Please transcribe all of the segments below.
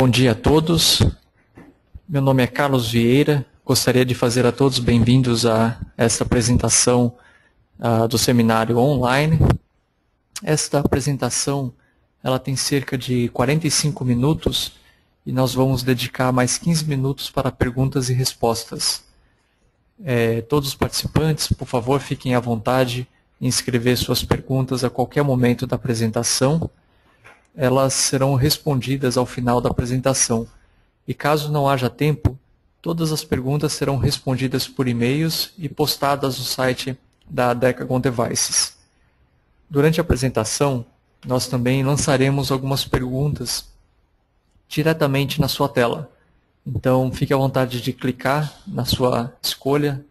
Bom dia a todos. Meu nome é Carlos Vieira. Gostaria de fazer a todos bem-vindos a esta apresentação do seminário online. Esta apresentação ela tem cerca de 45 minutos e nós vamos dedicar mais 15 minutos para perguntas e respostas. Todos os participantes, por favor, fiquem à vontade em escrever suas perguntas a qualquer momento da apresentação. Elas serão respondidas ao final da apresentação. E caso não haja tempo, todas as perguntas serão respondidas por e-mails e postadas no site da Decagon Devices. Durante a apresentação, nós também lançaremos algumas perguntas diretamente na sua tela. Então, fique à vontade de clicar na sua escolha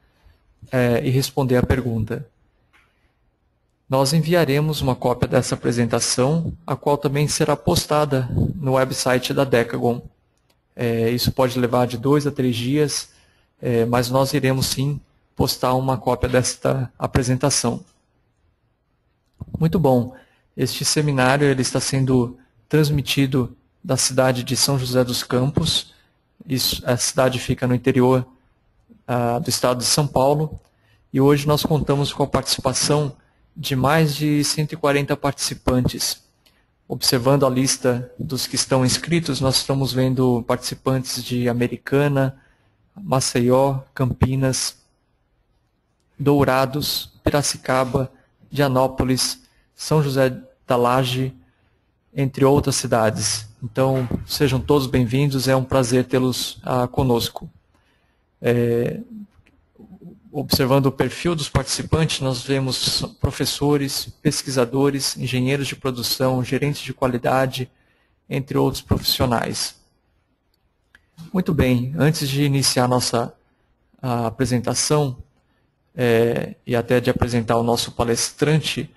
e responder a pergunta. Nós enviaremos uma cópia dessa apresentação, a qual também será postada no website da Decagon. Isso pode levar de 2 a 3 dias, mas nós iremos sim postar uma cópia desta apresentação. Muito bom. Este seminário ele está sendo transmitido da cidade de São José dos Campos. A cidade fica no interior do estado de São Paulo. E hoje nós contamos com a participação de mais de 140 participantes. Observando a lista dos que estão inscritos, nós estamos vendo participantes de Americana, Maceió, Campinas, Dourados, Piracicaba, Dianópolis, São José da Laje, entre outras cidades. Então, sejam todos bem-vindos, é um prazer tê-los conosco. Observando o perfil dos participantes, nós vemos professores, pesquisadores, engenheiros de produção, gerentes de qualidade, entre outros profissionais. Muito bem, antes de iniciar a nossa apresentação, e até de apresentar o nosso palestrante,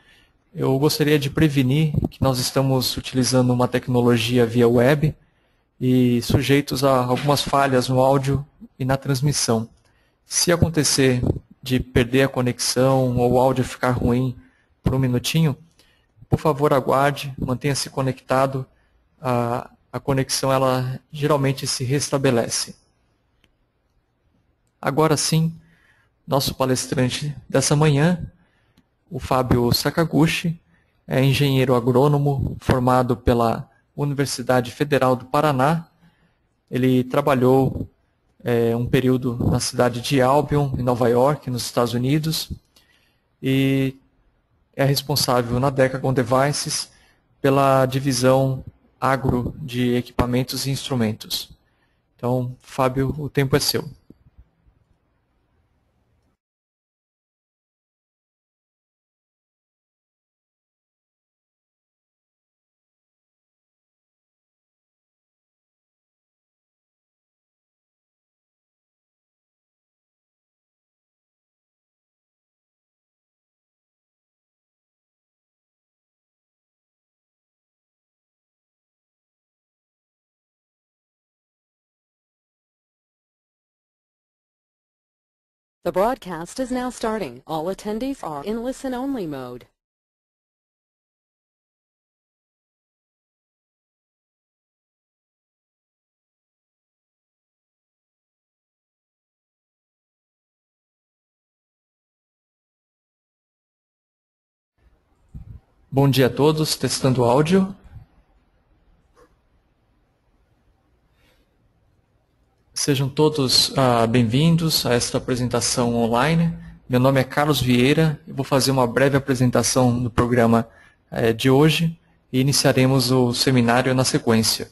eu gostaria de prevenir que nós estamos utilizando uma tecnologia via web e sujeitos a algumas falhas no áudio e na transmissão. Se acontecer de perder a conexão ou o áudio ficar ruim por um minutinho, por favor aguarde, mantenha-se conectado, a conexão ela geralmente se restabelece. Agora sim, nosso palestrante dessa manhã, o Fábio Sakaguchi, é engenheiro agrônomo formado pela Universidade Federal do Paraná. Ele trabalhou um período na cidade de Albion, em Nova York, nos Estados Unidos, e é responsável na Decagon Devices pela divisão agro de equipamentos e instrumentos. Então, Fábio, o tempo é seu. The broadcast is now starting. All attendees are in listen-only mode. Bom dia a todos, testando o áudio. Sejam todos bem-vindos a esta apresentação online. Meu nome é Carlos Vieira, eu vou fazer uma breve apresentação do programa de hoje e iniciaremos o seminário na sequência.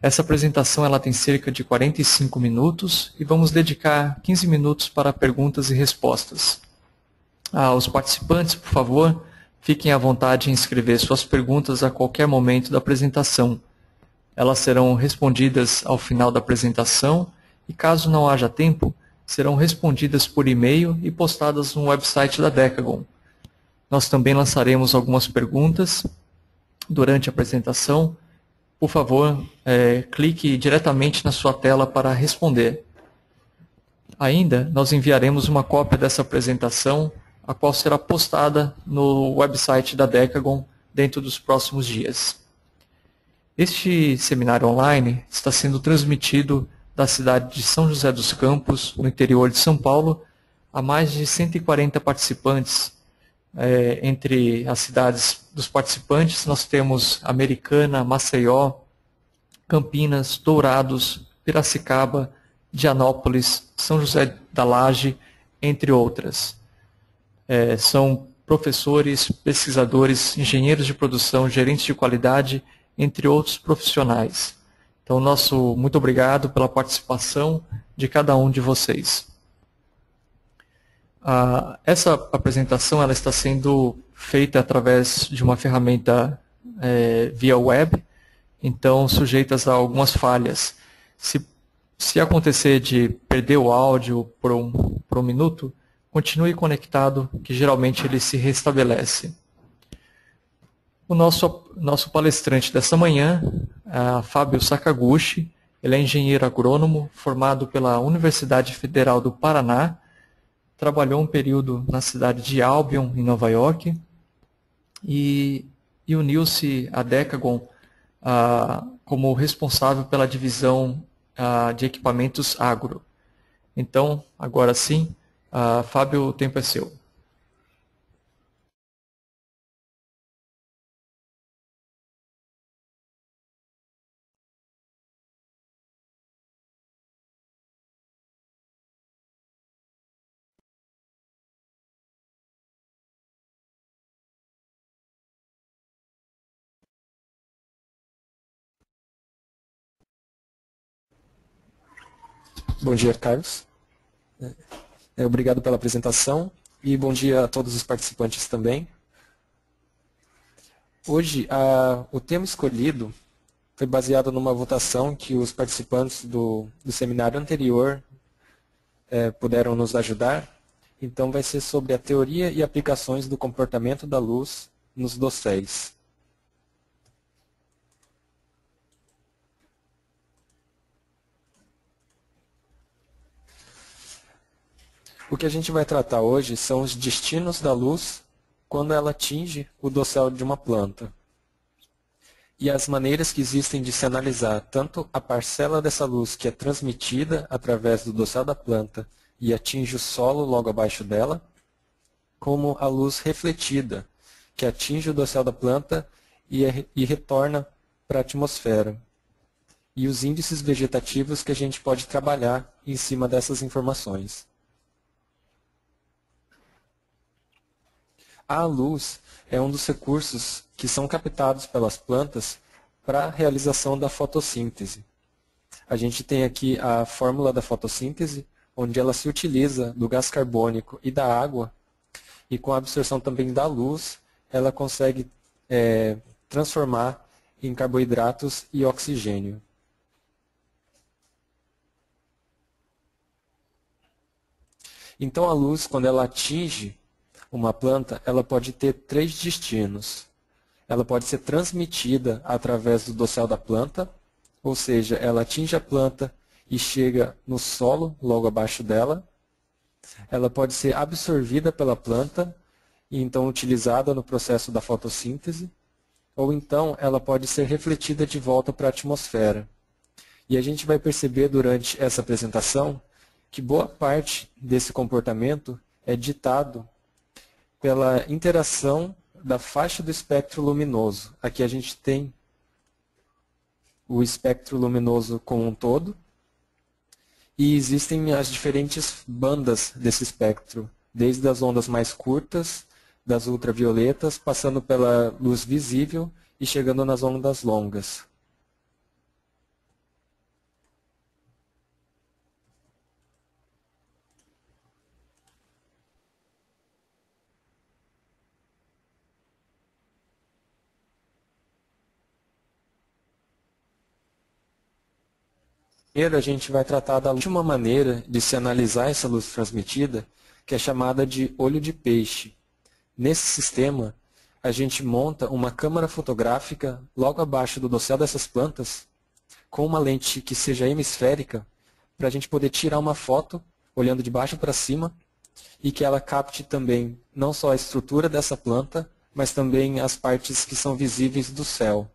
Essa apresentação ela tem cerca de 45 minutos e vamos dedicar 15 minutos para perguntas e respostas. Os participantes, por favor, fiquem à vontade em escrever suas perguntas a qualquer momento da apresentação. Elas serão respondidas ao final da apresentação e, caso não haja tempo, serão respondidas por e-mail e postadas no website da Decagon. Nós também lançaremos algumas perguntas durante a apresentação. Por favor, clique diretamente na sua tela para responder. Ainda, nós enviaremos uma cópia dessa apresentação, a qual será postada no website da Decagon dentro dos próximos dias. Este seminário online está sendo transmitido da cidade de São José dos Campos, no interior de São Paulo, a mais de 140 participantes. Entre as cidades dos participantes, nós temos Americana, Maceió, Campinas, Dourados, Piracicaba, Dianópolis, São José da Laje, entre outras. São professores, pesquisadores, engenheiros de produção, gerentes de qualidade, entre outros profissionais. Então, muito obrigado pela participação de cada um de vocês. Essa apresentação ela está sendo feita através de uma ferramenta via web, então sujeitas a algumas falhas. Se acontecer de perder o áudio por um minuto, continue conectado, que geralmente ele se restabelece. O nosso palestrante dessa manhã é Fábio Sakaguchi. Ele é engenheiro agrônomo, formado pela Universidade Federal do Paraná, trabalhou um período na cidade de Albion, em Nova York, e uniu-se à Decagon como responsável pela divisão de equipamentos agro. Então, agora sim, Fábio, o tempo é seu. Bom dia, Carlos. Obrigado pela apresentação e bom dia a todos os participantes também. Hoje, o tema escolhido foi baseado numa votação que os participantes do seminário anterior puderam nos ajudar. Então, vai ser sobre a teoria e aplicações do comportamento da luz nos dosséis. O que a gente vai tratar hoje são os destinos da luz quando ela atinge o dossel de uma planta. E as maneiras que existem de se analisar tanto a parcela dessa luz que é transmitida através do dossel da planta e atinge o solo logo abaixo dela, como a luz refletida, que atinge o dossel da planta e retorna para a atmosfera. E os índices vegetativos que a gente pode trabalhar em cima dessas informações. A luz é um dos recursos que são captados pelas plantas para a realização da fotossíntese. A gente tem aqui a fórmula da fotossíntese, onde ela se utiliza do gás carbônico e da água, e com a absorção também da luz, ela consegue transformar em carboidratos e oxigênio. Então a luz, quando ela atinge uma planta, ela pode ter 3 destinos. Ela pode ser transmitida através do dossel da planta, ou seja, ela atinge a planta e chega no solo, logo abaixo dela. Ela pode ser absorvida pela planta e então utilizada no processo da fotossíntese, ou então ela pode ser refletida de volta para a atmosfera. E a gente vai perceber durante essa apresentação que boa parte desse comportamento é ditado pela interação da faixa do espectro luminoso. Aqui a gente tem o espectro luminoso como um todo, e existem as diferentes bandas desse espectro, desde as ondas mais curtas, das ultravioletas, passando pela luz visível e chegando nas ondas longas. Primeiro, a gente vai tratar da última maneira de se analisar essa luz transmitida, que é chamada de olho de peixe. Nesse sistema, a gente monta uma câmara fotográfica logo abaixo do dossel dessas plantas, com uma lente que seja hemisférica, para a gente poder tirar uma foto, olhando de baixo para cima, e que ela capte também não só a estrutura dessa planta, mas também as partes que são visíveis do céu.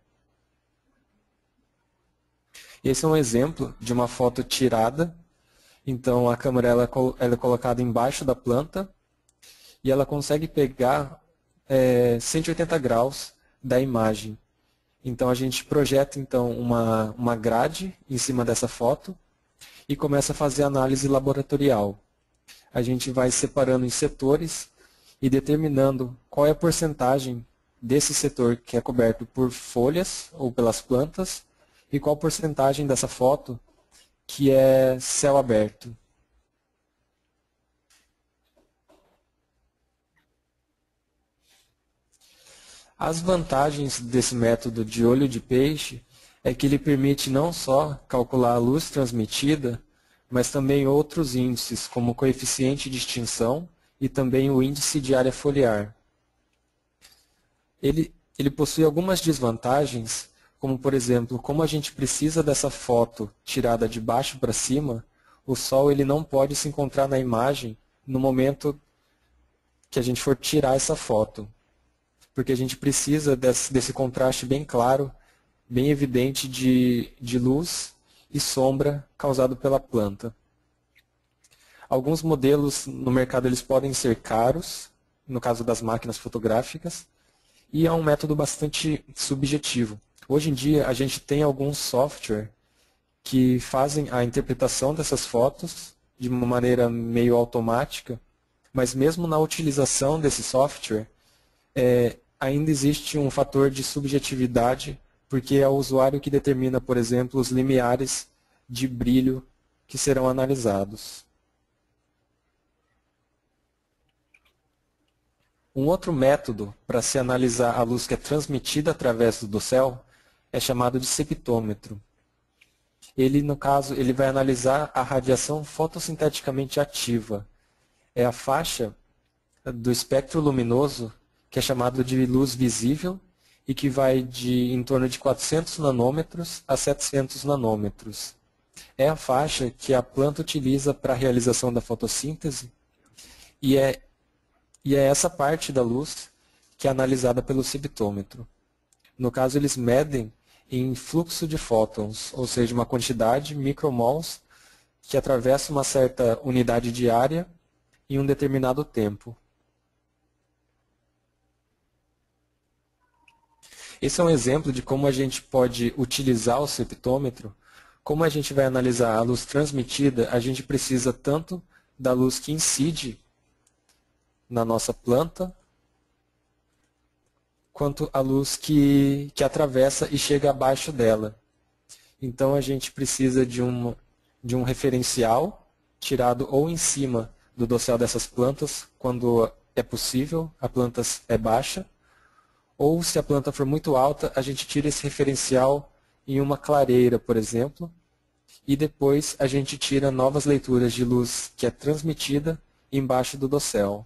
Esse é um exemplo de uma foto tirada. Então a câmera ela é colocada embaixo da planta e ela consegue pegar 180 graus da imagem. Então a gente projeta então uma grade em cima dessa foto e começa a fazer análise laboratorial. A gente vai separando em setores e determinando qual é a porcentagem desse setor que é coberto por folhas ou pelas plantas e qual a porcentagem dessa foto que é céu aberto. As vantagens desse método de olho de peixe é que ele permite não só calcular a luz transmitida, mas também outros índices, como o coeficiente de extinção e também o índice de área foliar. Ele possui algumas desvantagens, como por exemplo, como a gente precisa dessa foto tirada de baixo para cima, o sol ele não pode se encontrar na imagem no momento que a gente for tirar essa foto, porque a gente precisa desse contraste bem claro, bem evidente de luz e sombra causado pela planta. Alguns modelos no mercado eles podem ser caros, no caso das máquinas fotográficas, e é um método bastante subjetivo. Hoje em dia a gente tem alguns software que fazem a interpretação dessas fotos de uma maneira meio automática, mas mesmo na utilização desse software, ainda existe um fator de subjetividade, porque é o usuário que determina, por exemplo, os limiares de brilho que serão analisados. Um outro método para se analisar a luz que é transmitida através do dossel é chamado de septômetro. Ele, no caso, ele vai analisar a radiação fotossinteticamente ativa. É a faixa do espectro luminoso que é chamado de luz visível e que vai de em torno de 400 nanômetros a 700 nanômetros. É a faixa que a planta utiliza para a realização da fotossíntese e é essa parte da luz que é analisada pelo septômetro. No caso, eles medem em fluxo de fótons, ou seja, uma quantidade, micromols, que atravessa uma certa unidade de área em um determinado tempo. Esse é um exemplo de como a gente pode utilizar o septômetro. Como a gente vai analisar a luz transmitida, a gente precisa tanto da luz que incide na nossa planta, quanto a luz que atravessa e chega abaixo dela. Então a gente precisa de um referencial tirado ou em cima do dossel dessas plantas, quando é possível, a planta é baixa, ou se a planta for muito alta, a gente tira esse referencial em uma clareira, por exemplo, e depois a gente tira novas leituras de luz que é transmitida embaixo do dossel.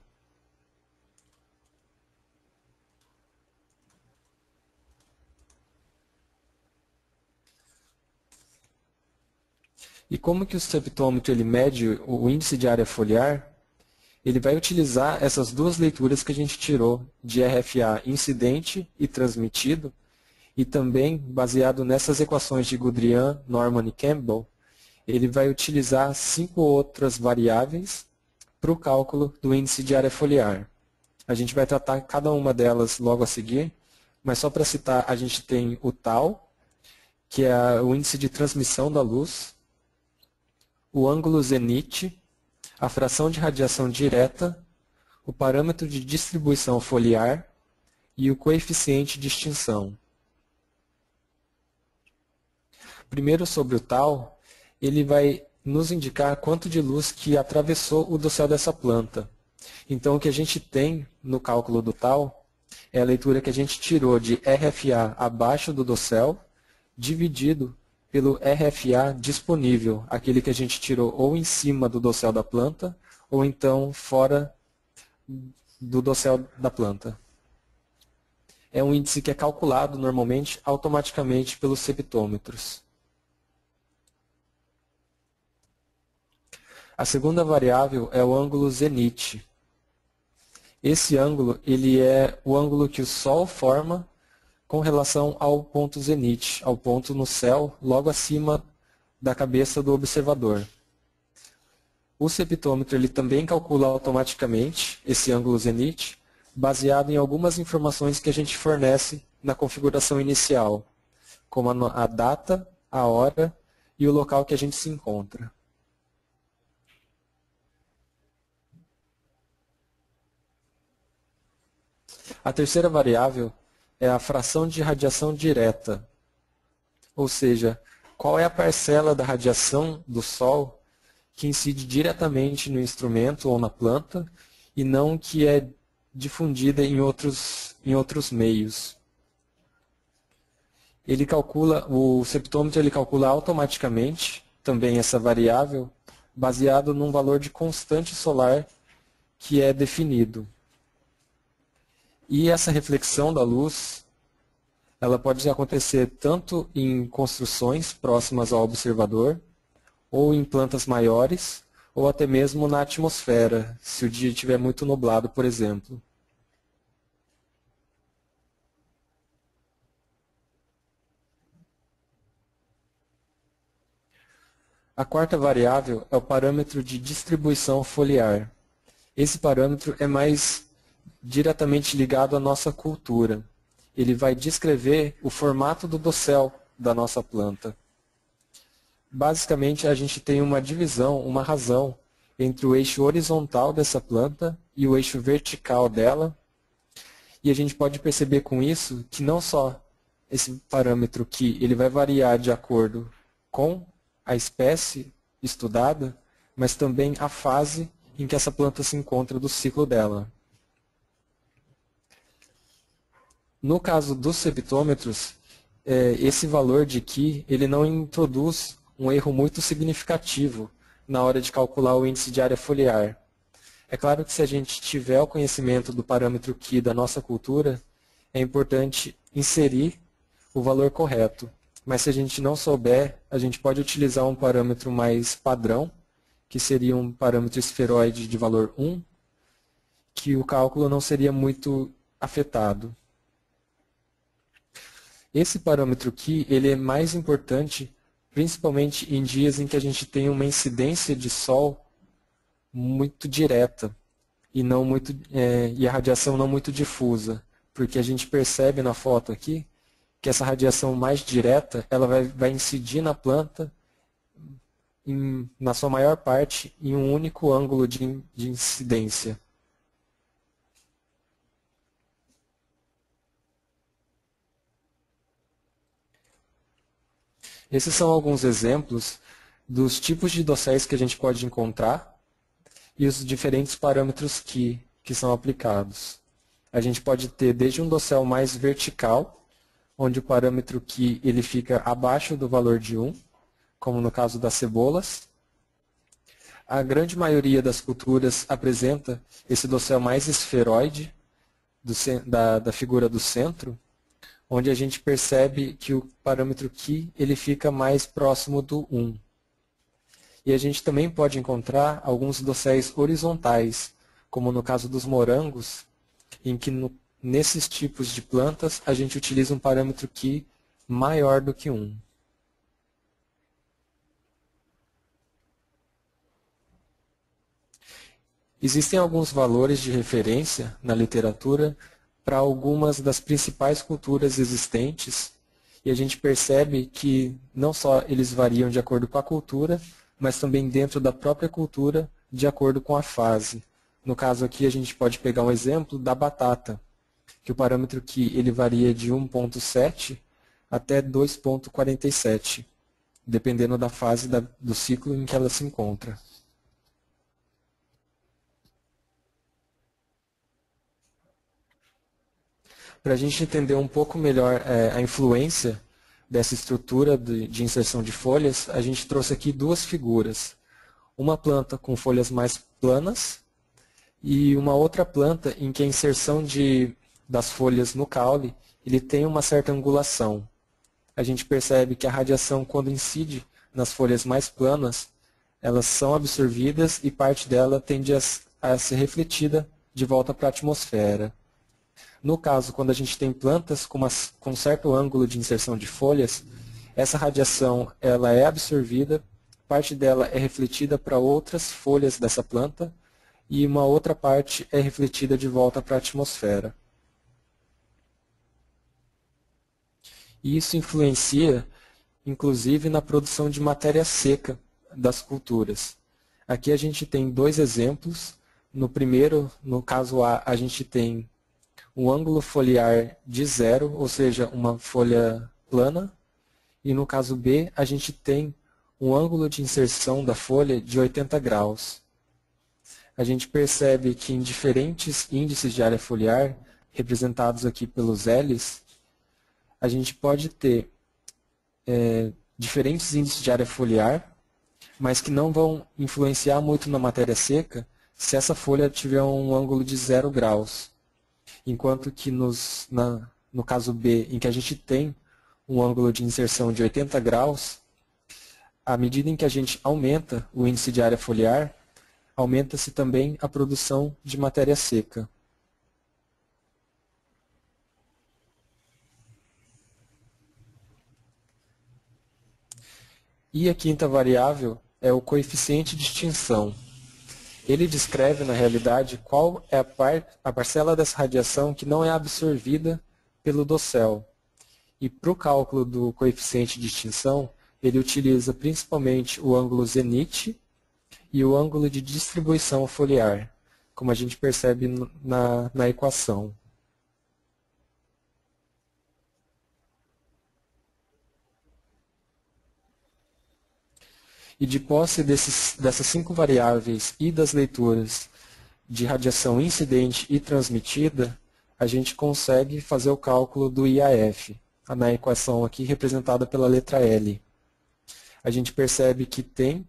E como que o septômetro ele mede o índice de área foliar? Ele vai utilizar essas duas leituras que a gente tirou de RFA incidente e transmitido, e também, baseado nessas equações de Goodrian, Norman e Campbell, ele vai utilizar 5 outras variáveis para o cálculo do índice de área foliar. A gente vai tratar cada uma delas logo a seguir, mas só para citar, a gente tem o tau, que é o índice de transmissão da luz, o ângulo zenite, a fração de radiação direta, o parâmetro de distribuição foliar e o coeficiente de extinção. Primeiro, sobre o tau, ele vai nos indicar quanto de luz que atravessou o dossel dessa planta. Então, o que a gente tem no cálculo do tau é a leitura que a gente tirou de RFA abaixo do dossel, dividido pelo RFA disponível, aquele que a gente tirou ou em cima do dossel da planta, ou então fora do dossel da planta. É um índice que é calculado normalmente automaticamente pelos septômetros. A segunda variável é o ângulo zenite. Esse ângulo ele é o ângulo que o Sol forma com relação ao ponto zenite, ao ponto no céu logo acima da cabeça do observador. O septômetro ele também calcula automaticamente esse ângulo zenite, baseado em algumas informações que a gente fornece na configuração inicial, como a data, a hora e o local que a gente se encontra. A terceira variável é a fração de radiação direta, ou seja, qual é a parcela da radiação do Sol que incide diretamente no instrumento ou na planta e não que é difundida em outros meios. O septômetro ele calcula automaticamente também essa variável baseado num valor de constante solar que é definido. E essa reflexão da luz, ela pode acontecer tanto em construções próximas ao observador, ou em plantas maiores, ou até mesmo na atmosfera, se o dia estiver muito nublado, por exemplo. A quarta variável é o parâmetro de distribuição foliar. Esse parâmetro é mais diretamente ligado à nossa cultura. Ele vai descrever o formato do dossel da nossa planta. Basicamente, a gente tem uma divisão, uma razão entre o eixo horizontal dessa planta e o eixo vertical dela. E a gente pode perceber com isso que não só esse parâmetro aqui, ele vai variar de acordo com a espécie estudada, mas também a fase em que essa planta se encontra do ciclo dela. No caso dos septômetros, esse valor de Ki, ele não introduz um erro muito significativo na hora de calcular o índice de área foliar. É claro que se a gente tiver o conhecimento do parâmetro Ki da nossa cultura, é importante inserir o valor correto. Mas se a gente não souber, a gente pode utilizar um parâmetro mais padrão, que seria um parâmetro esferoide de valor 1, que o cálculo não seria muito afetado. Esse parâmetro Ki, ele é mais importante principalmente em dias em que a gente tem uma incidência de sol muito direta e a radiação não muito difusa, porque a gente percebe na foto aqui que essa radiação mais direta ela vai incidir na planta na sua maior parte em um único ângulo de incidência. Esses são alguns exemplos dos tipos de dosséis que a gente pode encontrar e os diferentes parâmetros que são aplicados. A gente pode ter desde um dossel mais vertical, onde o parâmetro Ki ele fica abaixo do valor de 1, como no caso das cebolas. A grande maioria das culturas apresenta esse dossel mais esferoide da figura do centro, onde a gente percebe que o parâmetro Ki ele fica mais próximo do 1. E a gente também pode encontrar alguns dosséis horizontais, como no caso dos morangos, em que nesses tipos de plantas a gente utiliza um parâmetro Ki maior do que 1. Existem alguns valores de referência na literatura para algumas das principais culturas existentes, e a gente percebe que não só eles variam de acordo com a cultura, mas também dentro da própria cultura, de acordo com a fase. No caso aqui, a gente pode pegar um exemplo da batata, que o parâmetro Ki ele varia de 1,7 até 2,47, dependendo da fase do ciclo em que ela se encontra. Para a gente entender um pouco melhor a influência dessa estrutura de inserção de folhas, a gente trouxe aqui duas figuras. Uma planta com folhas mais planas e uma outra planta em que a inserção das folhas no caule ele tem uma certa angulação. A gente percebe que a radiação, quando incide nas folhas mais planas, elas são absorvidas e parte dela tende a ser refletida de volta para a atmosfera. No caso, quando a gente tem plantas com certo ângulo de inserção de folhas, essa radiação ela é absorvida, parte dela é refletida para outras folhas dessa planta e uma outra parte é refletida de volta para a atmosfera. E isso influencia, inclusive, na produção de matéria seca das culturas. Aqui a gente tem dois exemplos. No primeiro, no caso A, a gente tem um ângulo foliar de 0, ou seja, uma folha plana. E no caso B, a gente tem um ângulo de inserção da folha de 80 graus. A gente percebe que em diferentes índices de área foliar, representados aqui pelos L's, a gente pode ter diferentes índices de área foliar, mas que não vão influenciar muito na matéria seca se essa folha tiver um ângulo de 0 graus. Enquanto que no caso B, em que a gente tem um ângulo de inserção de 80 graus, à medida em que a gente aumenta o índice de área foliar, aumenta-se também a produção de matéria seca. E a quinta variável é o coeficiente de extinção. Ele descreve, na realidade, qual é a parcela dessa radiação que não é absorvida pelo dossel. E para o cálculo do coeficiente de extinção, ele utiliza principalmente o ângulo zenite e o ângulo de distribuição foliar, como a gente percebe na equação. E de posse dessas 5 variáveis e das leituras de radiação incidente e transmitida, a gente consegue fazer o cálculo do IAF, na equação aqui representada pela letra L. A gente percebe que tem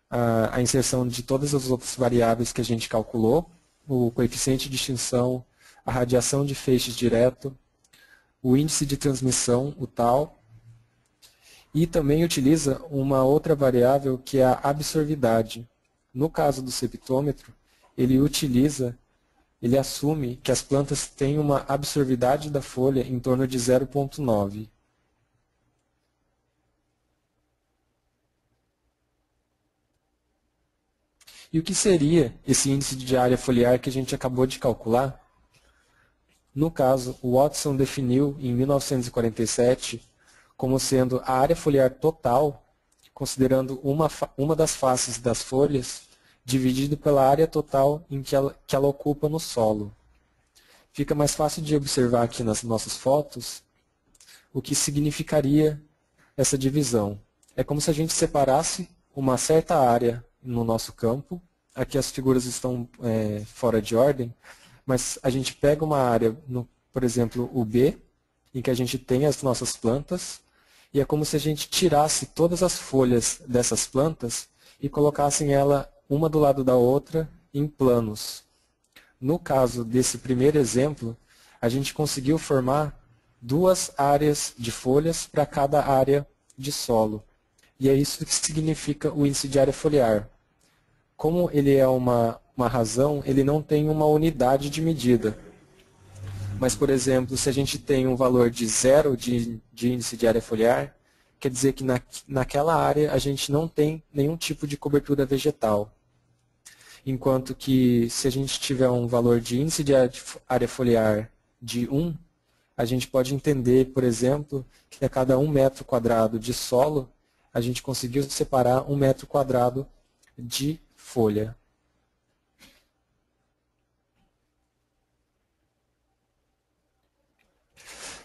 a inserção de todas as outras variáveis que a gente calculou, o coeficiente de extinção, a radiação de feixes direto, o índice de transmissão, o tau, e também utiliza uma outra variável que é a absorvidade. No caso do septômetro, ele assume que as plantas têm uma absorvidade da folha em torno de 0,9. E o que seria esse índice de área foliar que a gente acabou de calcular? No caso, o Watson definiu em 1947 como sendo a área foliar total, considerando uma das faces das folhas, dividido pela área total em que ela ocupa no solo. Fica mais fácil de observar aqui nas nossas fotos o que significaria essa divisão. É como se a gente separasse uma certa área no nosso campo. Aqui as figuras estão fora de ordem, mas a gente pega uma área, por exemplo, o B, em que a gente tem as nossas plantas, e é como se a gente tirasse todas as folhas dessas plantas e colocassem ela uma do lado da outra em planos. No caso desse primeiro exemplo, a gente conseguiu formar 2 áreas de folhas para cada área de solo. E é isso que significa o índice de área foliar. Como ele é uma razão, ele não tem uma unidade de medida. Mas, por exemplo, se a gente tem um valor de 0 de índice de área foliar, quer dizer que naquela área a gente não tem nenhum tipo de cobertura vegetal. Enquanto que se a gente tiver um valor de índice de área foliar de 1, a gente pode entender, por exemplo, que a cada 1 metro quadrado de solo, a gente conseguiu separar 1 metro quadrado de folha.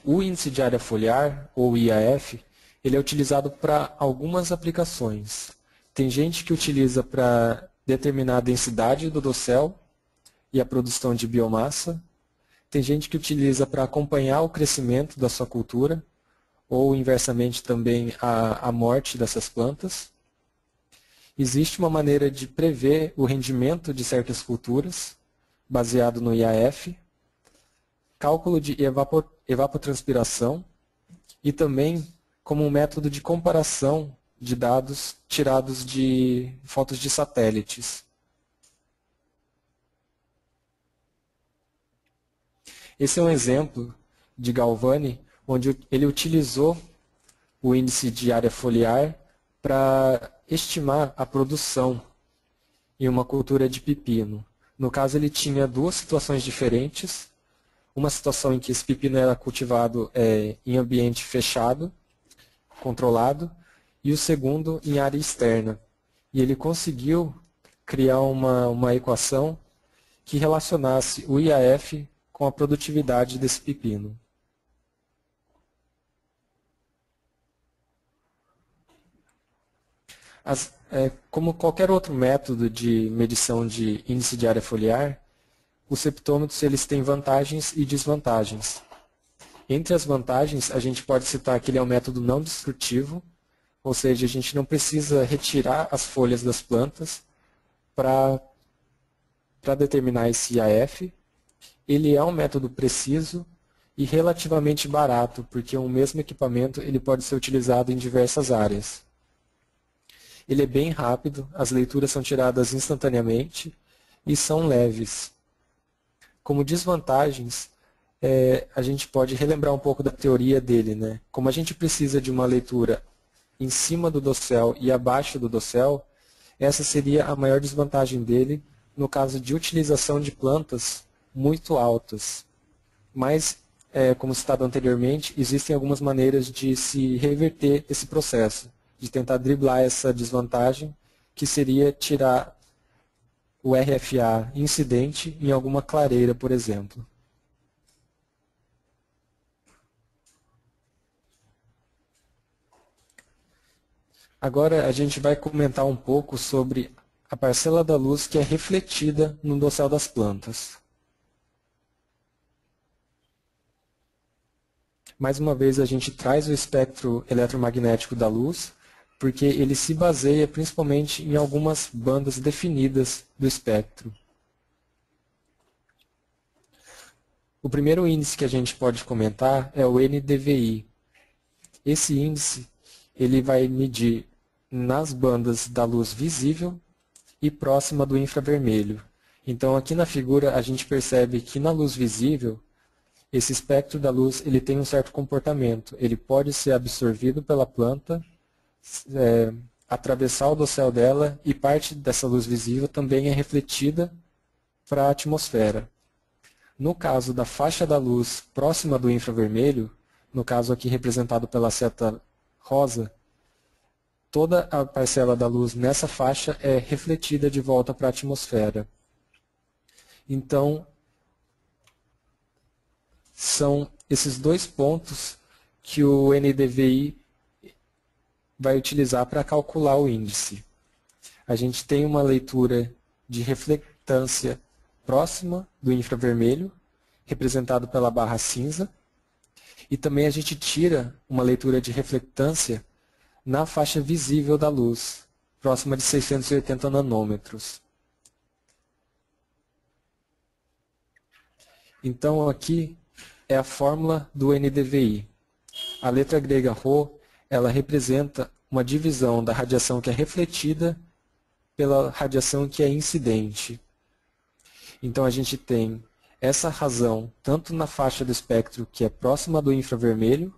O índice de área foliar, ou IAF, ele é utilizado para algumas aplicações. Tem gente que utiliza para determinar a densidade do dossel e a produção de biomassa. Tem gente que utiliza para acompanhar o crescimento da sua cultura, ou inversamente também a morte dessas plantas. Existe uma maneira de prever o rendimento de certas culturas, baseado no IAF, cálculo de evapotranspiração e também como um método de comparação de dados tirados de fotos de satélites. Esse é um exemplo de Galvani, onde ele utilizou o índice de área foliar para estimar a produção em uma cultura de pepino. No caso, ele tinha duas situações diferentes. Uma situação em que esse pepino era cultivado em ambiente fechado, controlado, e o segundo em área externa. E ele conseguiu criar uma equação que relacionasse o IAF com a produtividade desse pepino. Como qualquer outro método de medição de índice de área foliar, os septômetros eles têm vantagens e desvantagens. Entre as vantagens, a gente pode citar que ele é um método não destrutivo, ou seja, a gente não precisa retirar as folhas das plantas para determinar esse IAF. Ele é um método preciso e relativamente barato, porque um mesmo equipamento ele pode ser utilizado em diversas áreas. Ele é bem rápido, as leituras são tiradas instantaneamente e são leves. Como desvantagens, a gente pode relembrar um pouco da teoria dele, né? Como a gente precisa de uma leitura em cima do dossel e abaixo do dossel, essa seria a maior desvantagem dele no caso de utilização de plantas muito altas. Mas, como citado anteriormente, existem algumas maneiras de se reverter esse processo, de tentar driblar essa desvantagem, que seria tirar o RFA incidente em alguma clareira, por exemplo. Agora a gente vai comentar um pouco sobre a parcela da luz que é refletida no dossel das plantas. Mais uma vez a gente traz o espectro eletromagnético da luz, porque ele se baseia principalmente em algumas bandas definidas do espectro. O primeiro índice que a gente pode comentar é o NDVI. Esse índice ele vai medir nas bandas da luz visível e próxima do infravermelho. Então aqui na figura a gente percebe que na luz visível, esse espectro da luz ele tem um certo comportamento. Ele pode ser absorvido pela planta, atravessar o dossel dela e parte dessa luz visível também é refletida para a atmosfera. No caso da faixa da luz próxima do infravermelho, no caso aqui representado pela seta rosa, toda a parcela da luz nessa faixa é refletida de volta para a atmosfera. Então, são esses dois pontos que o NDVI vai utilizar para calcular o índice. A gente tem uma leitura de reflectância próxima do infravermelho, representado pela barra cinza, e também a gente tira uma leitura de reflectância na faixa visível da luz, próxima de 680 nanômetros. Então aqui é a fórmula do NDVI. A letra grega Rho, ela representa uma divisão da radiação que é refletida pela radiação que é incidente. Então a gente tem essa razão tanto na faixa do espectro que é próxima do infravermelho,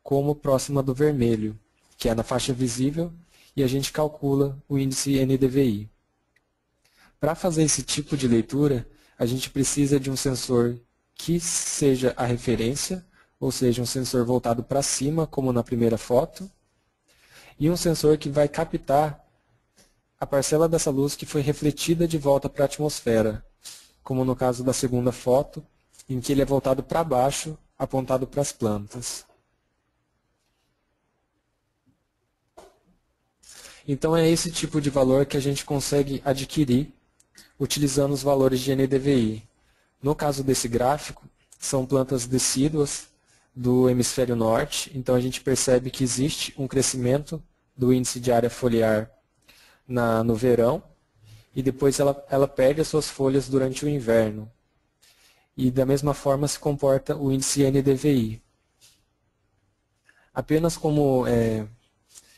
como próxima do vermelho, que é na faixa visível, e a gente calcula o índice NDVI. Para fazer esse tipo de leitura, a gente precisa de um sensor que seja a referência, ou seja, um sensor voltado para cima, como na primeira foto, e um sensor que vai captar a parcela dessa luz que foi refletida de volta para a atmosfera, como no caso da segunda foto, em que ele é voltado para baixo, apontado para as plantas. Então é esse tipo de valor que a gente consegue adquirir utilizando os valores de NDVI. No caso desse gráfico, são plantas decíduas do hemisfério norte, então a gente percebe que existe um crescimento do índice de área foliar no verão, e depois ela perde as suas folhas durante o inverno. E da mesma forma se comporta o índice NDVI. Apenas como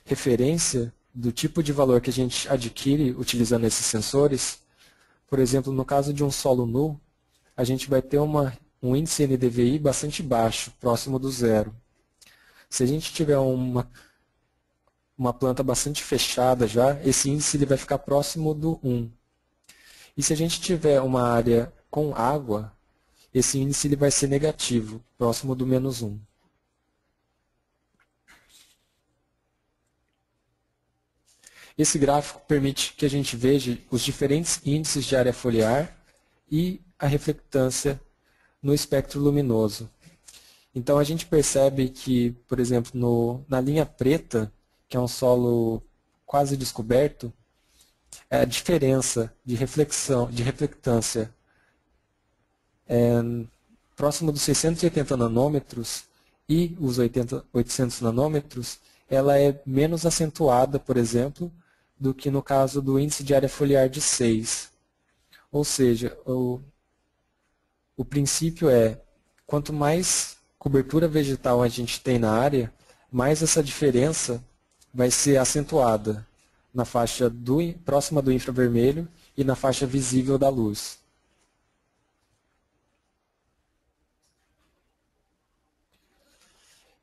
referência do tipo de valor que a gente adquire utilizando esses sensores, por exemplo, no caso de um solo nu, a gente vai ter uma um índice NDVI bastante baixo, próximo do zero. Se a gente tiver uma planta bastante fechada já, esse índice ele vai ficar próximo do 1. E se a gente tiver uma área com água, esse índice ele vai ser negativo, próximo do -1. Esse gráfico permite que a gente veja os diferentes índices de área foliar e a reflectância no espectro luminoso. Então a gente percebe que, por exemplo, na linha preta, que é um solo quase descoberto, a diferença de reflectância próximo dos 680 nanômetros e os 800 nanômetros, ela é menos acentuada, por exemplo, do que no caso do índice de área foliar de 6. Ou seja, o princípio é, quanto mais cobertura vegetal a gente tem na área, mais essa diferença vai ser acentuada na faixa próxima do infravermelho e na faixa visível da luz.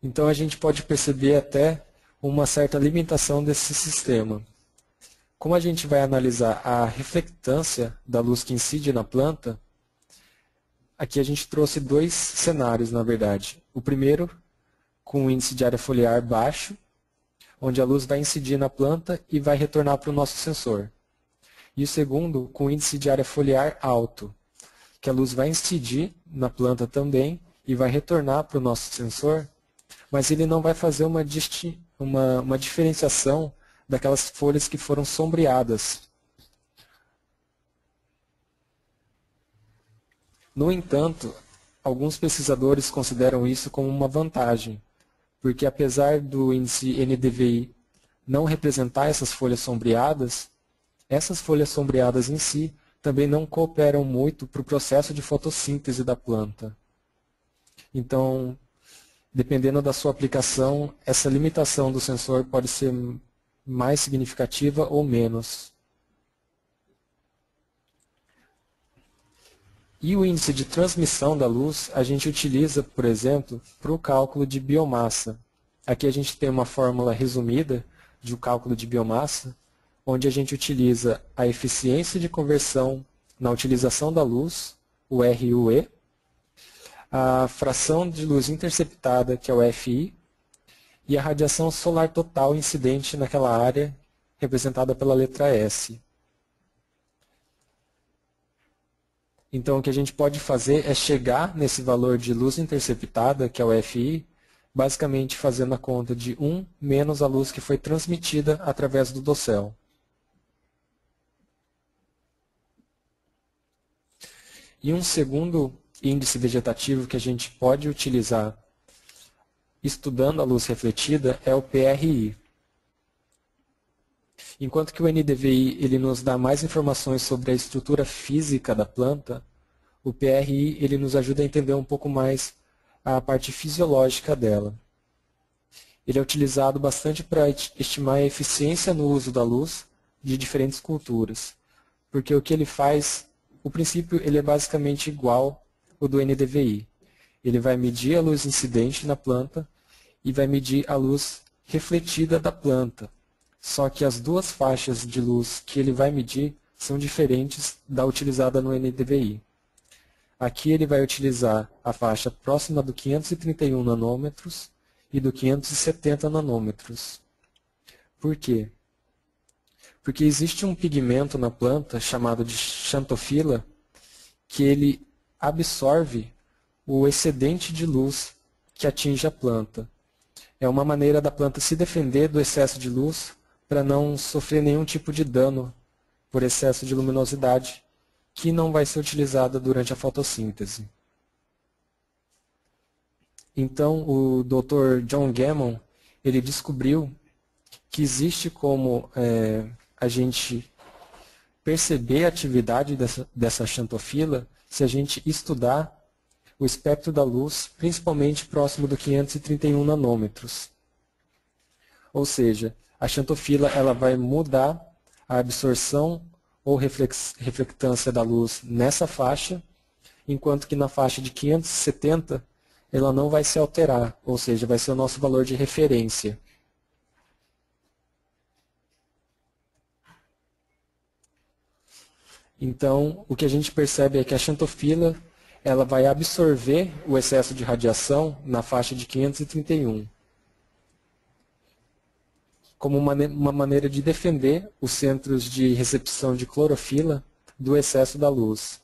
Então a gente pode perceber até uma certa limitação desse sistema. Como a gente vai analisar a reflectância da luz que incide na planta, aqui a gente trouxe dois cenários, na verdade. O primeiro, com o índice de área foliar baixo, onde a luz vai incidir na planta e vai retornar para o nosso sensor. E o segundo, com o índice de área foliar alto, que a luz vai incidir na planta também e vai retornar para o nosso sensor, mas ele não vai fazer uma diferenciação daquelas folhas que foram sombreadas. No entanto, alguns pesquisadores consideram isso como uma vantagem, porque apesar do índice NDVI não representar essas folhas sombreadas em si também não cooperam muito para o processo de fotossíntese da planta. Então, dependendo da sua aplicação, essa limitação do sensor pode ser mais significativa ou menos. E o índice de transmissão da luz a gente utiliza, por exemplo, para o cálculo de biomassa. Aqui a gente tem uma fórmula resumida de um cálculo de biomassa, onde a gente utiliza a eficiência de conversão na utilização da luz, o RUE, a fração de luz interceptada, que é o FI, e a radiação solar total incidente naquela área, representada pela letra S. Então, o que a gente pode fazer é chegar nesse valor de luz interceptada, que é o FI, basicamente fazendo a conta de 1 menos a luz que foi transmitida através do dossel. E um segundo índice vegetativo que a gente pode utilizar estudando a luz refletida é o PRI. Enquanto que o NDVI ele nos dá mais informações sobre a estrutura física da planta, o PRI ele nos ajuda a entender um pouco mais a parte fisiológica dela. Ele é utilizado bastante para estimar a eficiência no uso da luz de diferentes culturas, porque o que ele faz, o princípio ele é basicamente igual ao do NDVI. Ele vai medir a luz incidente na planta e vai medir a luz refletida da planta. Só que as duas faixas de luz que ele vai medir são diferentes da utilizada no NDVI. Aqui ele vai utilizar a faixa próxima do 531 nanômetros e do 570 nanômetros. Por quê? Porque existe um pigmento na planta chamado de xantofila que ele absorve o excedente de luz que atinge a planta. É uma maneira da planta se defender do excesso de luz para não sofrer nenhum tipo de dano por excesso de luminosidade que não vai ser utilizada durante a fotossíntese. Então, o Dr. John Gammon ele descobriu que existe como a gente perceber a atividade dessa xantofila se a gente estudar o espectro da luz, principalmente próximo do 531 nanômetros. Ou seja, a xantofila ela vai mudar a absorção ou reflectância da luz nessa faixa enquanto que na faixa de 570 ela não vai se alterar, ou seja, vai ser o nosso valor de referência. Então, o que a gente percebe é que a xantofila ela vai absorver o excesso de radiação na faixa de 531, como uma maneira de defender os centros de recepção de clorofila do excesso da luz.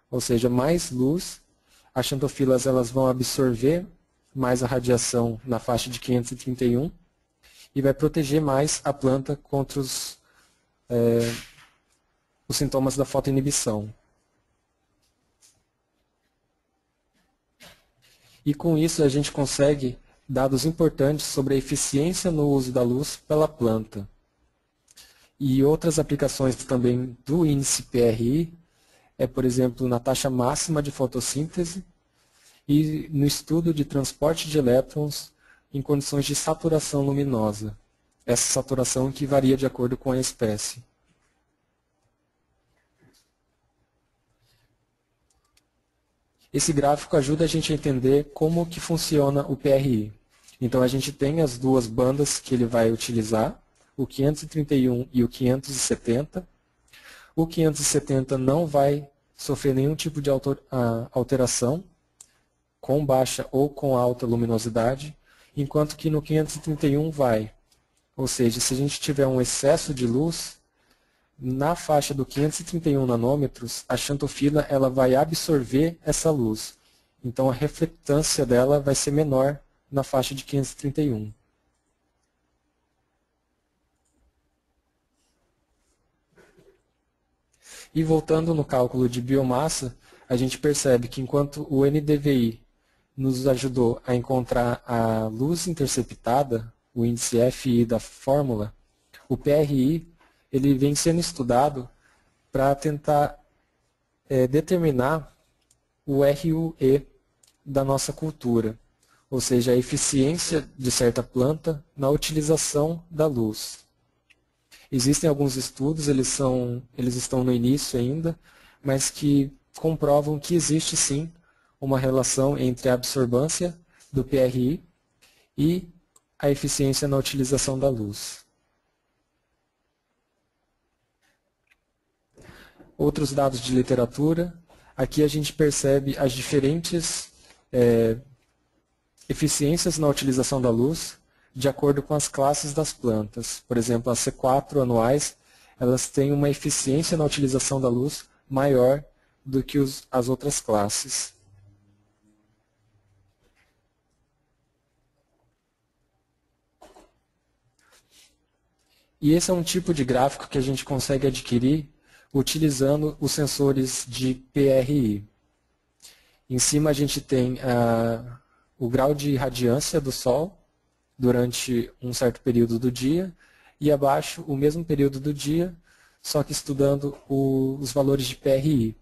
Ou seja, mais luz, as xantofilas elas vão absorver mais a radiação na faixa de 531 e vai proteger mais a planta contra os sintomas da fotoinibição. E com isso a gente consegue dados importantes sobre a eficiência no uso da luz pela planta. E outras aplicações também do índice PRI por exemplo, na taxa máxima de fotossíntese e no estudo de transporte de elétrons em condições de saturação luminosa. Essa saturação que varia de acordo com a espécie. Esse gráfico ajuda a gente a entender como que funciona o PRI. Então a gente tem as duas bandas que ele vai utilizar, o 531 e o 570. O 570 não vai sofrer nenhum tipo de alteração, com baixa ou com alta luminosidade, enquanto que no 531 vai. Ou seja, se a gente tiver um excesso de luz, na faixa do 531 nanômetros, a xantofila ela vai absorver essa luz. Então a reflectância dela vai ser menor na faixa de 531. E voltando no cálculo de biomassa, a gente percebe que enquanto o NDVI nos ajudou a encontrar a luz interceptada, o índice FI da fórmula, o PRI ele vem sendo estudado para tentar determinar o RUE da nossa cultura, ou seja, a eficiência de certa planta na utilização da luz. Existem alguns estudos, eles estão no início ainda, mas que comprovam que existe sim uma relação entre a absorvância do PRI e a eficiência na utilização da luz. Outros dados de literatura, aqui a gente percebe as diferentes eficiências na utilização da luz de acordo com as classes das plantas. Por exemplo, as C4 anuais, elas têm uma eficiência na utilização da luz maior do que as outras classes. E esse é um tipo de gráfico que a gente consegue adquirir utilizando os sensores de PRI. Em cima a gente tem o grau de radiância do Sol durante um certo período do dia, e abaixo o mesmo período do dia, só que estudando os valores de PRI.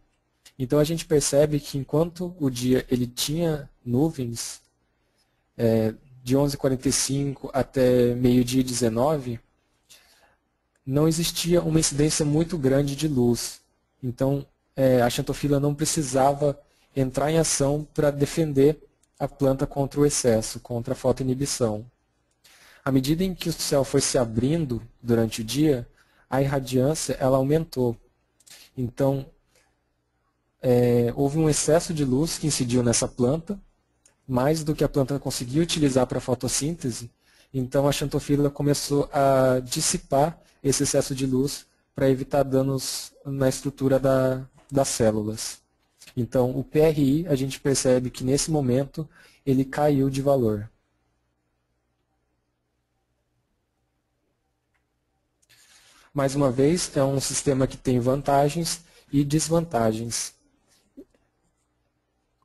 Então a gente percebe que enquanto o dia ele tinha nuvens, de 11h45 até meio-dia e 19, não existia uma incidência muito grande de luz. Então a xantofila não precisava entrar em ação para defender a planta contra o excesso, contra a fotoinibição. À medida em que o céu foi se abrindo durante o dia, a irradiância ela aumentou. Então, houve um excesso de luz que incidiu nessa planta, mais do que a planta conseguia utilizar para a fotossíntese. Então, a xantofila começou a dissipar esse excesso de luz para evitar danos na estrutura das células. Então, o PRI, a gente percebe que nesse momento ele caiu de valor. Mais uma vez, é um sistema que tem vantagens e desvantagens.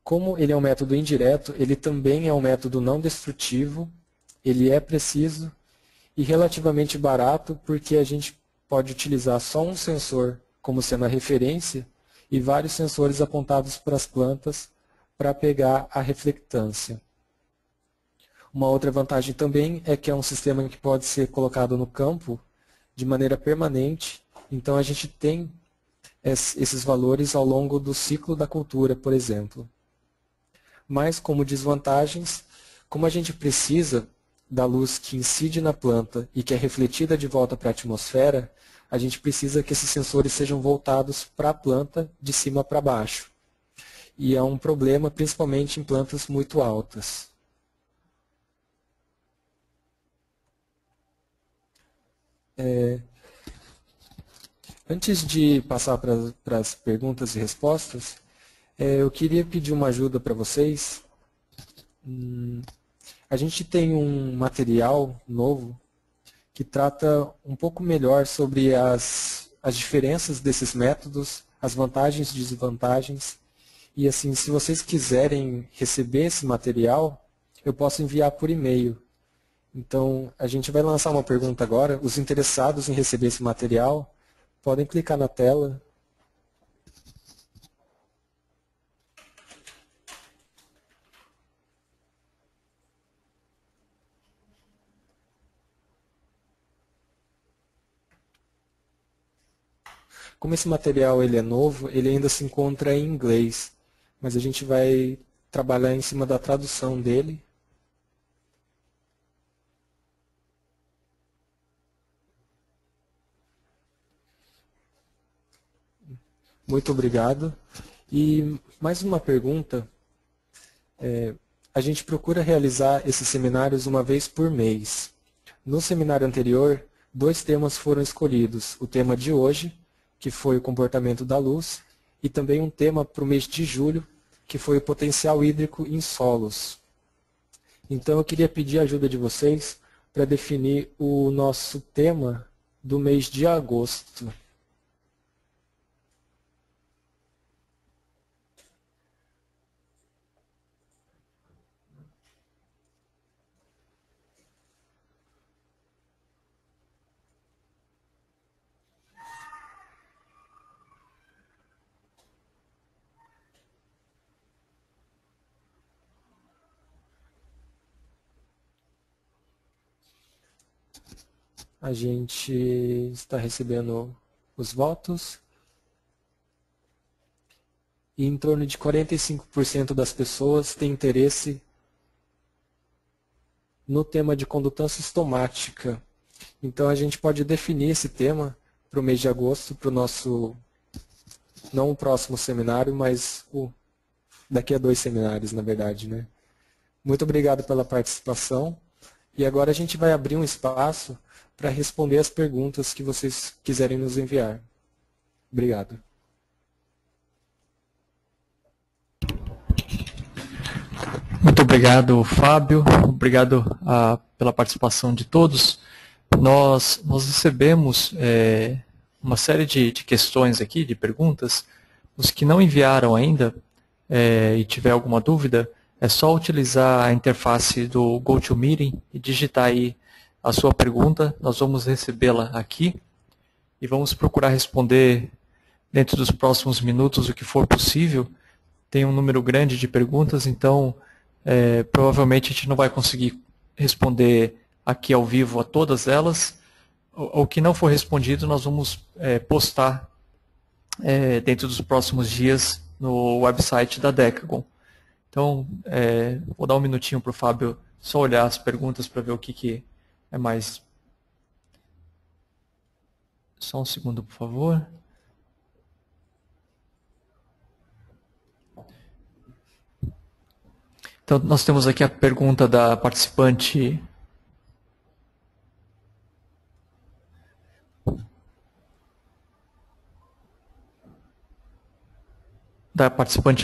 Como ele é um método indireto, ele também é um método não destrutivo, ele é preciso e relativamente barato, porque a gente pode utilizar só um sensor como sendo a referência e vários sensores apontados para as plantas para pegar a reflectância. Uma outra vantagem também é que é um sistema que pode ser colocado no campo de maneira permanente, então a gente tem esses valores ao longo do ciclo da cultura, por exemplo. Mas, como desvantagens, como a gente precisa da luz que incide na planta e que é refletida de volta para a atmosfera, a gente precisa que esses sensores sejam voltados para a planta de cima para baixo. E é um problema principalmente em plantas muito altas. Antes de passar para as perguntas e respostas, eu queria pedir uma ajuda para vocês. A gente tem um material novo que trata um pouco melhor sobre as diferenças desses métodos, as vantagens e desvantagens. E assim, se vocês quiserem receber esse material, eu posso enviar por e-mail. Então, a gente vai lançar uma pergunta agora. Os interessados em receber esse material podem clicar na tela. Como esse material ele é novo, ele ainda se encontra em inglês, mas a gente vai trabalhar em cima da tradução dele. Muito obrigado. E mais uma pergunta. A gente procura realizar esses seminários uma vez por mês. No seminário anterior, 2 temas foram escolhidos. O tema de hoje, que foi o comportamento da luz, e também um tema para o mês de julho, que foi o potencial hídrico em solos. Então eu queria pedir a ajuda de vocês para definir o nosso tema do mês de agosto. A gente está recebendo os votos e em torno de 45% das pessoas têm interesse no tema de condutância estomática. Então a gente pode definir esse tema para o mês de agosto, para o nosso, não o próximo seminário, mas daqui a 2 seminários, na verdade, né? Muito obrigado pela participação. E agora a gente vai abrir um espaço para responder as perguntas que vocês quiserem nos enviar. Obrigado. Muito obrigado, Fábio. Obrigado pela participação de todos. Nós recebemos uma série de questões aqui, de perguntas. Os que não enviaram ainda e tiver alguma dúvida, é só utilizar a interface do GoToMeeting e digitar aí a sua pergunta. Nós vamos recebê-la aqui e vamos procurar responder dentro dos próximos minutos o que for possível. Tem um número grande de perguntas, então provavelmente a gente não vai conseguir responder aqui ao vivo a todas elas. O que não for respondido nós vamos postar dentro dos próximos dias no website da Decagon. Então, vou dar um minutinho para o Fábio só olhar as perguntas para ver o que é mais. Só um segundo, por favor. Então, nós temos aqui a pergunta da participante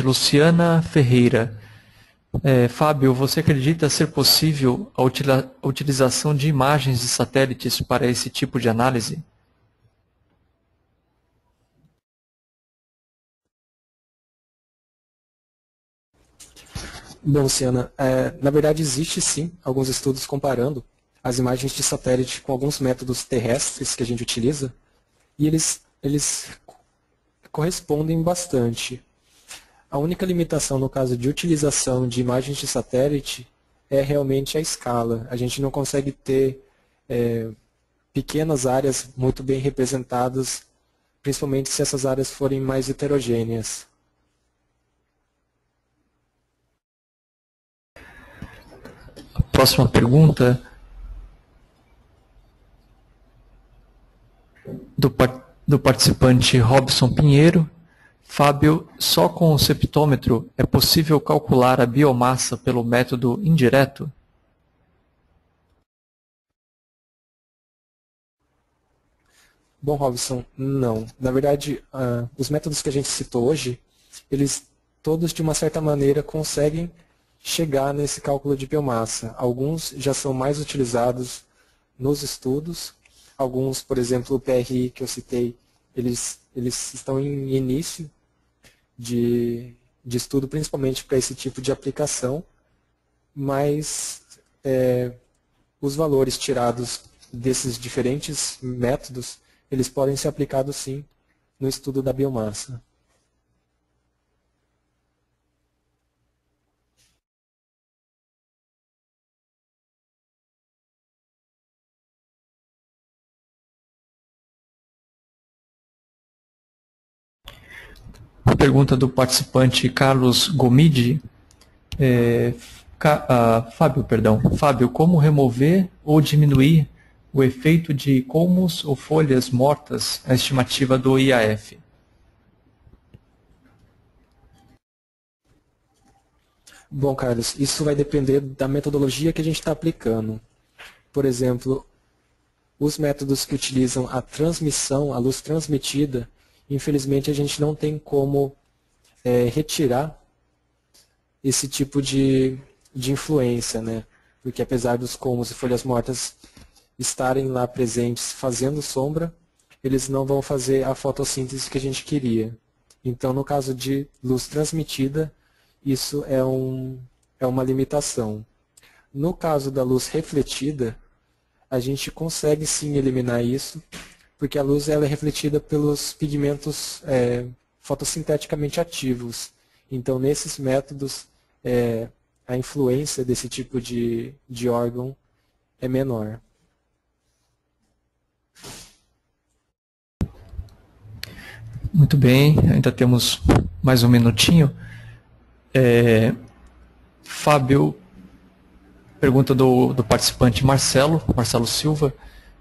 Luciana Ferreira. Fábio, você acredita ser possível a utilização de imagens de satélites para esse tipo de análise? Bom, Luciana, na verdade existe sim alguns estudos comparando as imagens de satélite com alguns métodos terrestres que a gente utiliza e eles correspondem bastante. A única limitação no caso de utilização de imagens de satélite é realmente a escala. A gente não consegue ter pequenas áreas muito bem representadas principalmente se essas áreas forem mais heterogêneas. A próxima pergunta do participante Robson Pinheiro. Fábio, só com o septômetro é possível calcular a biomassa pelo método indireto? Bom, Robson, não. Na verdade, os métodos que a gente citou hoje, eles todos, de uma certa maneira, conseguem chegar nesse cálculo de biomassa. Alguns já são mais utilizados nos estudos. Alguns, por exemplo, o PRI que eu citei, eles estão em início de estudo, principalmente para esse tipo de aplicação, mas os valores tirados desses diferentes métodos, eles podem ser aplicados sim no estudo da biomassa. A pergunta do participante Carlos Gomide. Fábio, como remover ou diminuir o efeito de colmos ou folhas mortas na estimativa do IAF? Bom, Carlos, isso vai depender da metodologia que a gente está aplicando. Por exemplo, os métodos que utilizam a transmissão, a luz transmitida, infelizmente a gente não tem como retirar esse tipo de influência, né? Porque apesar dos colmos e folhas mortas estarem lá presentes fazendo sombra, eles não vão fazer a fotossíntese que a gente queria. Então, no caso de luz transmitida, isso é uma limitação. No caso da luz refletida, a gente consegue sim eliminar isso, porque a luz ela é refletida pelos pigmentos fotossinteticamente ativos. Então, nesses métodos, a influência desse tipo de órgão é menor. Muito bem, ainda temos mais um minutinho. Fábio, pergunta do participante Marcelo Silva.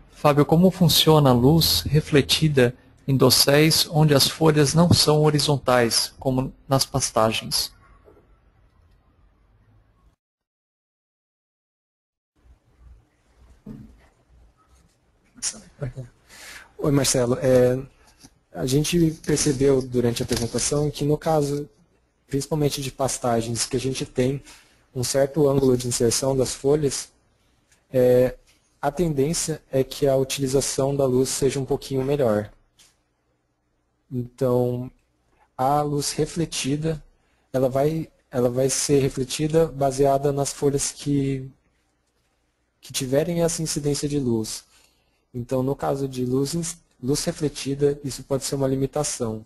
Fábio, como funciona a luz refletida em dosséis onde as folhas não são horizontais, como nas pastagens? Oi, Marcelo. A gente percebeu durante a apresentação que no caso, principalmente de pastagens, que a gente tem um certo ângulo de inserção das folhas, a tendência é que a utilização da luz seja um pouquinho melhor. Então, a luz refletida, ela vai ser refletida baseada nas folhas que tiverem essa incidência de luz. Então, no caso de luz refletida, isso pode ser uma limitação,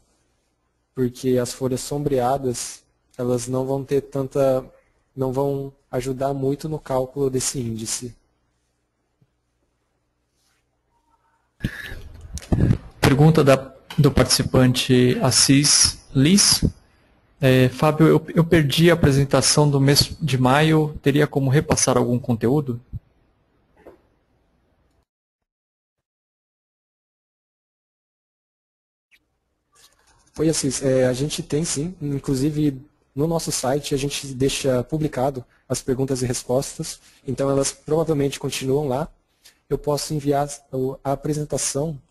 porque as folhas sombreadas, elas não vão ter não vão ajudar muito no cálculo desse índice. Pergunta do participante Assis Liz. Fábio, eu perdi a apresentação do mês de maio, teria como repassar algum conteúdo? Oi, Assis, a gente tem sim, inclusive no nosso site a gente deixa publicado as perguntas e respostas, então elas provavelmente continuam lá. Eu posso enviar a apresentação,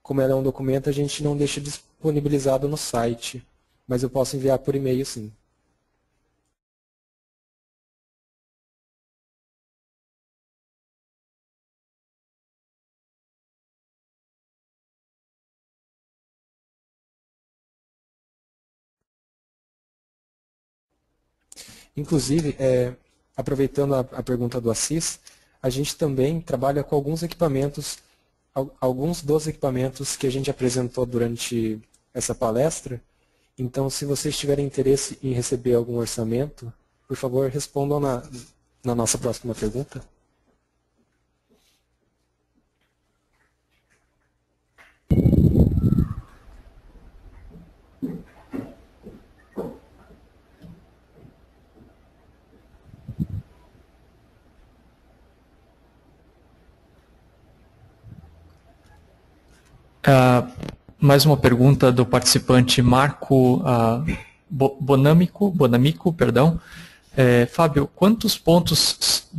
como ela é um documento, a gente não deixa disponibilizado no site, mas eu posso enviar por e-mail sim. Inclusive, aproveitando a pergunta do Assis, a gente também trabalha com alguns equipamentos, alguns dos equipamentos que a gente apresentou durante essa palestra. Então, se vocês tiverem interesse em receber algum orçamento, por favor, respondam na nossa próxima pergunta. Mais uma pergunta do participante Marco Bonamico, perdão. Fábio, quantos pontos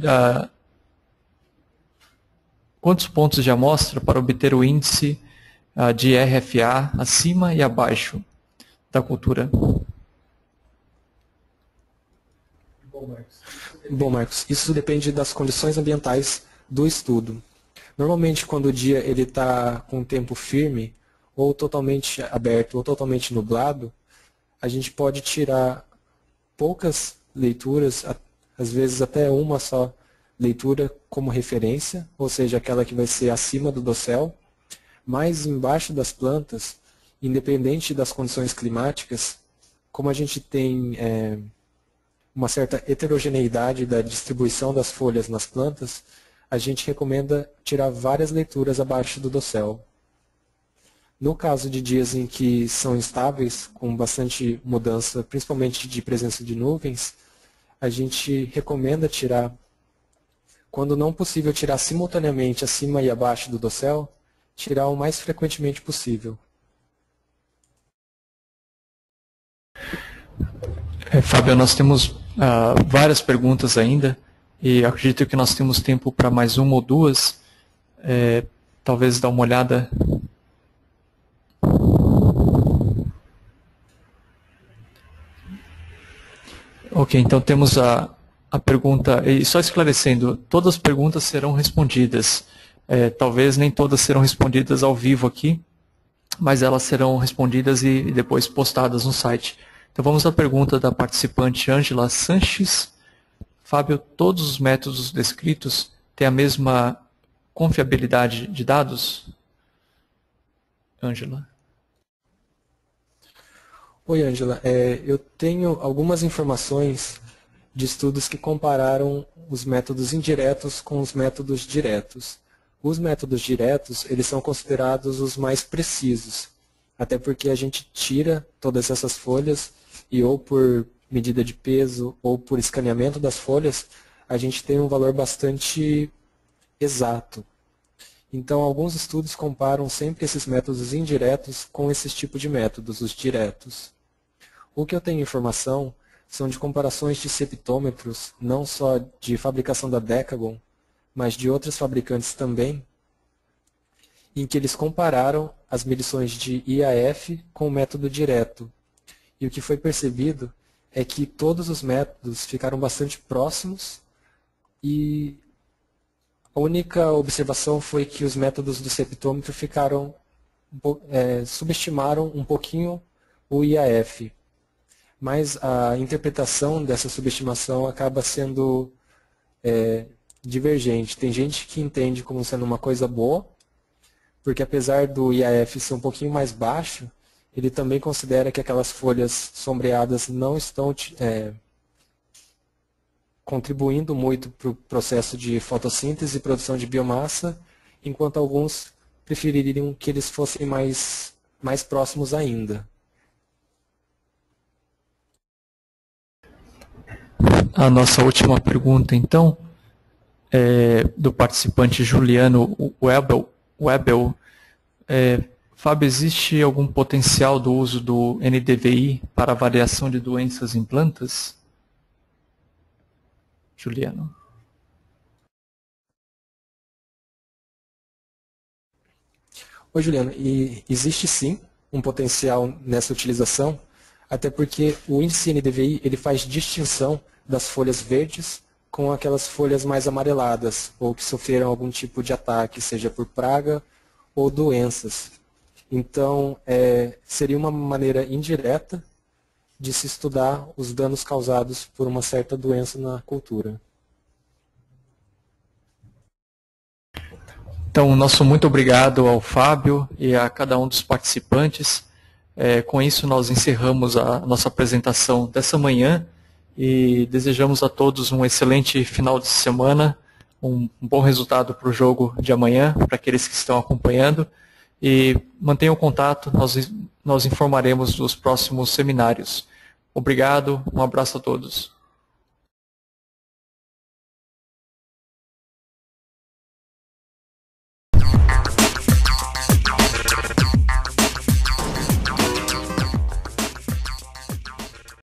de amostra para obter o índice de RFA acima e abaixo da cultura? Bom, Marcos, isso depende das condições ambientais do estudo. Normalmente, quando o dia está com o tempo firme, ou totalmente aberto, ou totalmente nublado, a gente pode tirar poucas leituras, às vezes até uma só leitura como referência, ou seja, aquela que vai ser acima do dossel, mas embaixo das plantas, independente das condições climáticas, como a gente tem uma certa heterogeneidade da distribuição das folhas nas plantas, a gente recomenda tirar várias leituras abaixo do dossel. No caso de dias em que são instáveis, com bastante mudança, principalmente de presença de nuvens, a gente recomenda tirar, quando não possível tirar simultaneamente acima e abaixo do dossel, tirar o mais frequentemente possível. Fábio, nós temos várias perguntas ainda e acredito que nós temos tempo para mais uma ou duas. Talvez dar uma olhada. Ok, então temos a pergunta, e só esclarecendo, todas as perguntas serão respondidas. Talvez nem todas serão respondidas ao vivo aqui, mas elas serão respondidas e depois postadas no site. Então vamos à pergunta da participante Ângela Sanches. Fábio, todos os métodos descritos têm a mesma confiabilidade de dados? Ângela. Oi, Ângela. Eu tenho algumas informações de estudos que compararam os métodos indiretos com os métodos diretos. Os métodos diretos, eles são considerados os mais precisos, até porque a gente tira todas essas folhas e ou por medida de peso ou por escaneamento das folhas, a gente tem um valor bastante exato. Então, alguns estudos comparam sempre esses métodos indiretos com esses tipos de métodos, os diretos. O que eu tenho informação são de comparações de septômetros, não só de fabricação da Decagon, mas de outros fabricantes também, em que eles compararam as medições de IAF com o método direto. E o que foi percebido é que todos os métodos ficaram bastante próximos e a única observação foi que os métodos do septômetro subestimaram um pouquinho o IAF. Mas a interpretação dessa subestimação acaba sendo divergente. Tem gente que entende como sendo uma coisa boa, porque apesar do IAF ser um pouquinho mais baixo, ele também considera que aquelas folhas sombreadas não estão contribuindo muito para o processo de fotossíntese e produção de biomassa, enquanto alguns prefeririam que eles fossem mais próximos ainda. A nossa última pergunta, então, é do participante Juliano Webel. Fábio, existe algum potencial do uso do NDVI para avaliação de doenças em plantas? Juliano. Oi, Juliano. E existe sim um potencial nessa utilização, até porque o índice NDVI ele faz distinção das folhas verdes com aquelas folhas mais amareladas, ou que sofreram algum tipo de ataque, seja por praga ou doenças. Então, seria uma maneira indireta de se estudar os danos causados por uma certa doença na cultura. Então, nosso muito obrigado ao Fábio e a cada um dos participantes. Com isso, nós encerramos a nossa apresentação dessa manhã e desejamos a todos um excelente final de semana, um bom resultado para o jogo de amanhã, para aqueles que estão acompanhando. E mantenham contato, nós informaremos dos próximos seminários. Obrigado, um abraço a todos.